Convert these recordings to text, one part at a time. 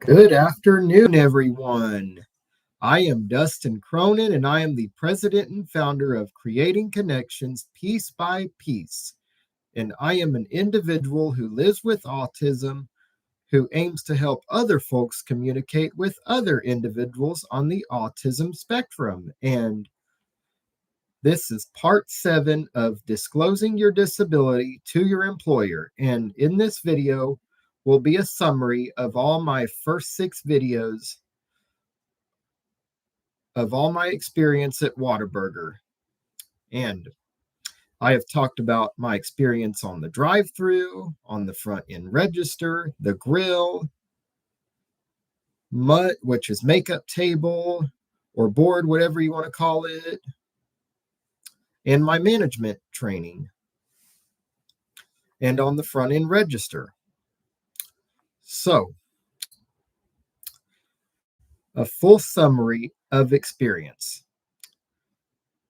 Good afternoon, everyone. I am Dustin Cronin, and I am the president and founder of Creating Connections Piece by Piece. And I am an individual who lives with autism, who aims to help other folks communicate with other individuals on the autism spectrum. And this is part 7 of Disclosing Your Disability to Your Employer. And in this video will be a summary of all my first 6 videos of all my experience at Whataburger. And I have talked about my experience on the drive-through, on the front end register, the grill, MUT, which is makeup table or board, whatever you want to call it, and my management training, and on the front end register. So, a full summary of experience.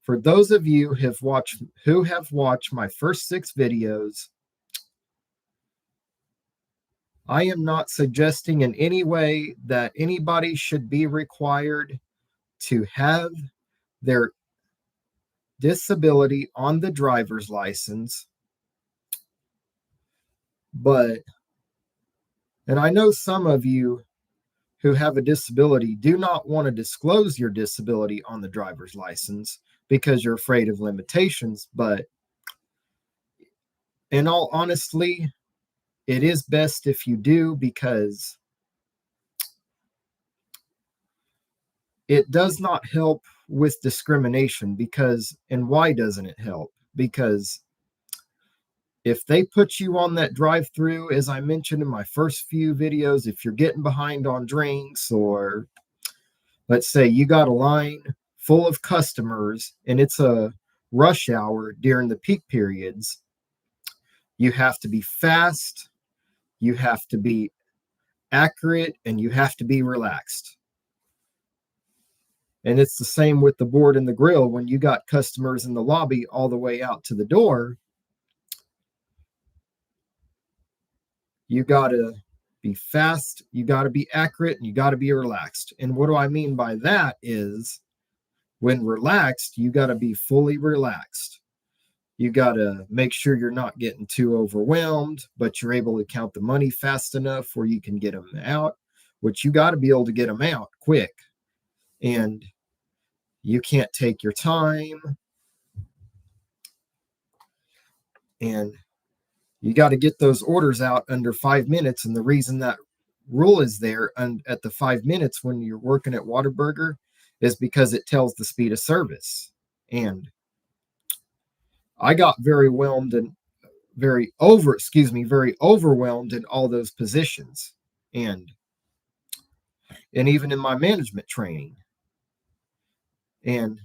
For those of you who have watched my first 6 videos, I am not suggesting in any way that anybody should be required to have their disability on the driver's license. And I know some of you who have a disability do not want to disclose your disability on the driver's license because you're afraid of limitations. But in all honesty, it is best if you do, because it does not help with discrimination. And why doesn't it help? Because if they put you on that drive-through, as I mentioned in my first few videos, if you're getting behind on drinks, or let's say you got a line full of customers and it's a rush hour during the peak periods, you have to be fast, you have to be accurate, and you have to be relaxed. And it's the same with the board and the grill. When you got customers in the lobby all the way out to the door, you got to be fast, you got to be accurate, and you got to be relaxed. And what do I mean by that is, when relaxed, you got to be fully relaxed. You got to make sure you're not getting too overwhelmed, but you're able to count the money fast enough where you can get them out, which you got to be able to get them out quick. And you can't take your time. And you got to get those orders out under 5 minutes. And the reason that rule is there at the 5 minutes when you're working at Whataburger is because it tells the speed of service. And I got very overwhelmed in all those positions, and even in my management training. And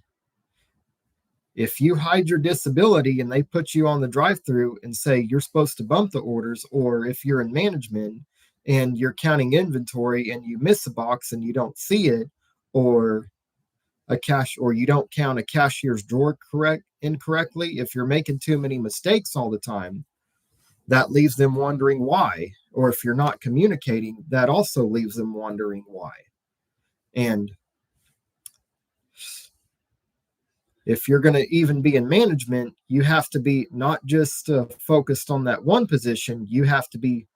if you hide your disability and they put you on the drive-through and say you're supposed to bump the orders, or if you're in management and you're counting inventory and you miss a box and you don't see it, or you don't count a cashier's drawer incorrectly, if you're making too many mistakes all the time, that leaves them wondering why. Or if you're not communicating, that also leaves them wondering why. And if you're going to even be in management, you have to be not just focused on that one position, you have to be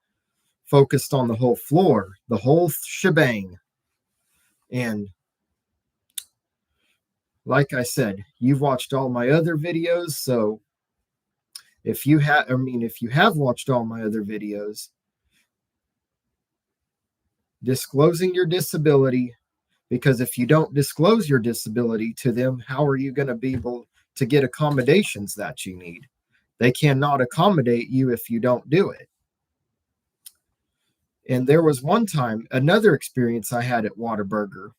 focused on the whole floor, the whole shebang. And like I said, you've watched all my other videos, so if you have watched all my other videos, disclosing your disability, because if you don't disclose your disability to them, how are you going to be able to get accommodations that you need? They cannot accommodate you if you don't do it. And there was one time, another experience I had at Whataburger,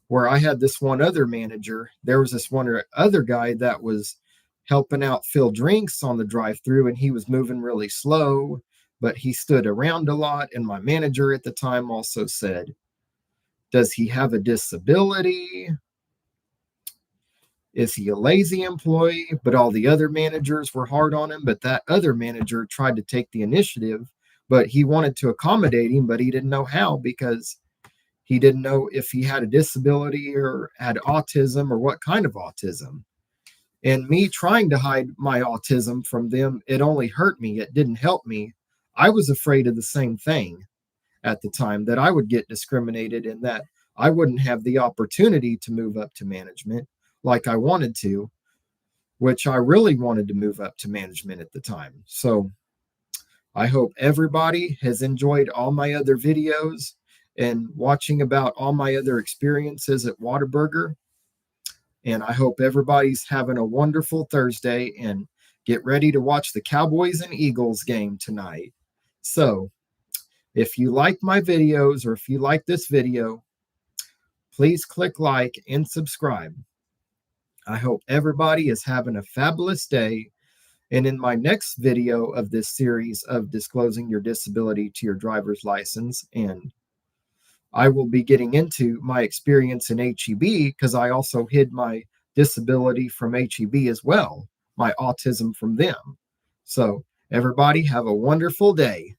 where I had this one other manager. There was this one other guy that was helping out fill drinks on the drive-through, and he was moving really slow, but he stood around a lot. And my manager at the time also said, does he have a disability? Is he a lazy employee? But all the other managers were hard on him. But that other manager tried to take the initiative but he wanted to accommodate him, but he didn't know how because he didn't know if he had a disability or had autism or what kind of autism. And me trying to hide my autism from them, it only hurt me. It didn't help me. I was afraid of the same thing at the time, that I would get discriminated and that I wouldn't have the opportunity to move up to management like I wanted to, which I really wanted to move up to management at the time. So I hope everybody has enjoyed all my other videos and watching about all my other experiences at Whataburger. And I hope everybody's having a wonderful Thursday and get ready to watch the Cowboys and Eagles game tonight. So if you like my videos or if you like this video, please click like and subscribe. I hope everybody is having a fabulous day. And in my next video of this series of disclosing your disability to your driver's license, and I will be getting into my experience in HEB because I also hid my disability from HEB as well, my autism from them. So everybody have a wonderful day.